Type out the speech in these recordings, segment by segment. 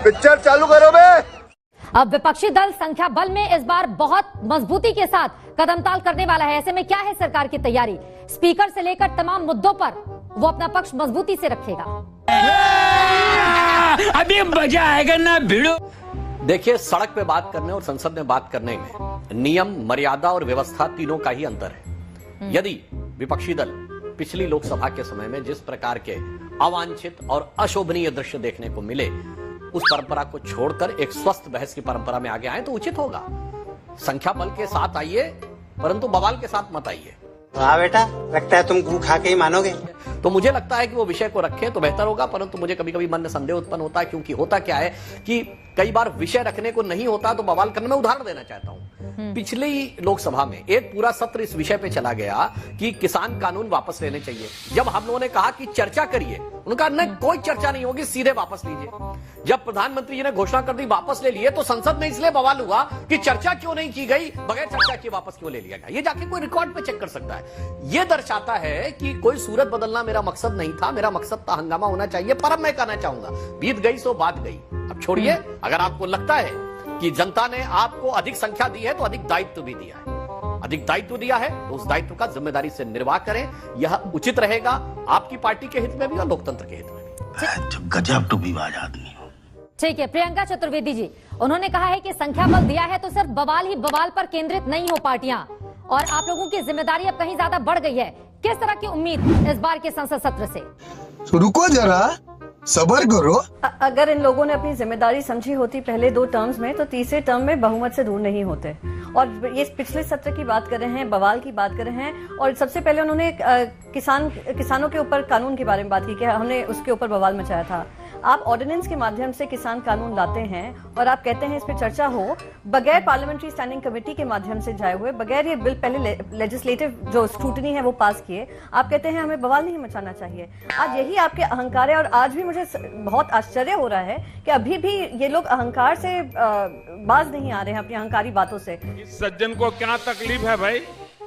Picture चालू करो बे। अब विपक्षी दल संख्या बल में इस बार बहुत मजबूती के साथ कदमताल करने वाला है। ऐसे में क्या है सरकार की तैयारी? स्पीकर से लेकर तमाम मुद्दों पर वो अपना पक्ष मजबूती से रखेगा। अभी मजा आएगा ना भिड़ो। देखिए, सड़क पे बात करने और संसद में बात करने में नियम, मर्यादा और व्यवस्था तीनों का ही अंतर है। यदि विपक्षी दल पिछली लोकसभा के समय में जिस प्रकार के अवांछित और अशोभनीय दृश्य देखने को मिले, उस परंपरा को छोड़कर एक स्वस्थ बहस की परंपरा में आगे आए तो उचित होगा। संख्या बल के साथ आइए, परंतु बवाल के साथ मत आइए। वाह बेटा, लगता है तुम गू खा के ही मानोगे। तो मुझे लगता है कि वो विषय को रखें तो बेहतर होगा, परंतु मुझे कभी कभी मन में संदेह उत्पन्न होता है, क्योंकि होता क्या है कि कई बार विषय रखने को नहीं होता तो बवाल करने में उदाहरण देना चाहता हूं। पिछली लोकसभा में एक पूरा सत्र इस विषय पे चला गया कि किसान कानून वापस लेने चाहिए। जब हम लोगों ने कहा कि चर्चा करिए, उनका न कोई चर्चा नहीं होगी, सीधे वापस लीजिए। जब प्रधानमंत्री जी ने घोषणा कर दी वापस ले लिए, तो संसद में इसलिए बवाल हुआ कि चर्चा क्यों नहीं की गई, बगैर चर्चा किए वापस क्यों ले लिया गया। ये जाके कोई रिकॉर्ड पे चेक कर सकता है। ये दर्शाता है कि कोई सूरत बदलना मेरा मकसद नहीं था, मेरा मकसद था हंगामा होना चाहिए। पर अब मैं कहना चाहूंगा, बीत गई सो बात गई। अब छोड़िए, अगर आपको लगता है कि जनता ने आपको अधिक संख्या दी है तो अधिक दायित्व भी दिया है, अधिक दायित्व दिया है तो उस दायित्व का जिम्मेदारी से निर्वाह करें। यह उचित रहेगा आपकी पार्टी के हित में भी और लोकतंत्र के हित में भी। गजब टूबीबाज आदमी हो। ठीक है, प्रियंका चतुर्वेदी जी, उन्होंने कहा है कि संख्या बल दिया है तो सिर्फ बवाल ही बवाल पर केंद्रित नहीं हो पार्टियां, और आप लोगों की जिम्मेदारी अब कहीं ज्यादा बढ़ गई है। किस तरह की उम्मीद इस बार के संसद सत्र से? रुको जरा, सब्र करो। अगर इन लोगों ने अपनी जिम्मेदारी समझी होती पहले 2 टर्म्स में, तो तीसरे टर्म में बहुमत से दूर नहीं होते। और ये पिछले सत्र की बात कर रहे हैं, बवाल की बात कर रहे हैं, और सबसे पहले उन्होंने किसानों के ऊपर कानून के बारे में बात की कि हमने उसके ऊपर बवाल मचाया था। आप ऑर्डिनेंस के माध्यम से किसान कानून लाते हैं और आप कहते हैं इस पर चर्चा हो, बगैर पार्लियामेंट्री स्टैंडिंग कमेटी के माध्यम से जाए हुए, बगैर ये बिल पहले लेजिस्लेटिव जो स्क्रूटनी है वो पास किए, आप कहते हैं हमें बवाल नहीं मचाना चाहिए। आज यही आपके अहंकार है। और आज भी मुझे बहुत आश्चर्य हो रहा है कि अभी भी ये लोग अहंकार से बाज नहीं आ रहे हैं, अपनी अहंकारी बातों से। इस सज्जन को क्या तकलीफ है भाई?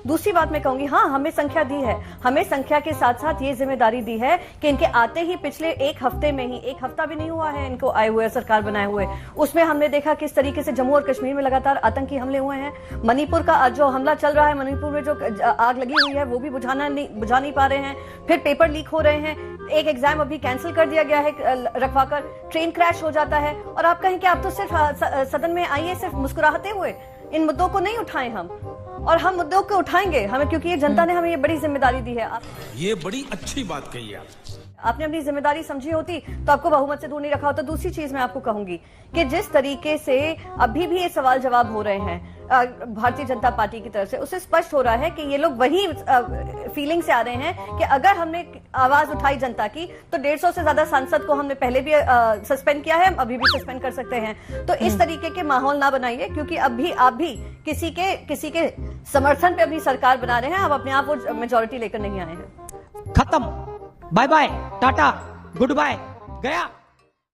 दूसरी बात मैं कहूंगी, हाँ, हमें संख्या दी है, हमें संख्या के साथ साथ ये जिम्मेदारी दी है कि इनके आते ही पिछले 1 हफ्ते में ही, 1 हफ्ता भी नहीं हुआ है इनको आए हुए, सरकार बनाए हुए, उसमें हमने देखा किस तरीके से जम्मू और कश्मीर में लगातार आतंकी हमले हुए हैं। मणिपुर का जो हमला चल रहा है, मणिपुर में जो आग लगी हुई है वो भी बुझा नहीं पा रहे हैं। फिर पेपर लीक हो रहे हैं, एक एग्जाम अभी कैंसिल कर दिया गया है रखवाकर, ट्रेन क्रैश हो जाता है, और आप कहें कि आप तो सिर्फ सदन में आइए सिर्फ मुस्कुराते हुए, इन मुद्दों को नहीं उठाएं हम, और हम मुद्दों को उठाएंगे हमें, क्योंकि ये जनता ने हमें ये बड़ी जिम्मेदारी दी है। ये बड़ी अच्छी बात कही है। आपने अपनी जिम्मेदारी समझी होती तो आपको बहुमत से दूर नहीं रखा होता। दूसरी चीज मैं आपको कहूंगी कि जिस तरीके से अभी भी ये सवाल जवाब हो रहे हैं भारतीय जनता पार्टी की तरफ से, उससे स्पष्ट हो रहा है कि ये लोग वही फीलिंग से आ रहे हैं कि अगर हमने आवाज उठाई जनता की तो 150 से ज्यादा सांसद को हमने पहले भी सस्पेंड किया है, अभी भी सस्पेंड कर सकते हैं। तो इस तरीके के माहौल ना बनाइए, क्योंकि अब आप भी किसी के समर्थन पे अपनी सरकार बना रहे हैं। आप अपने आप वो मेजोरिटी लेकर नहीं आए हैं। खत्म, bye bye, tata, goodbye, गया।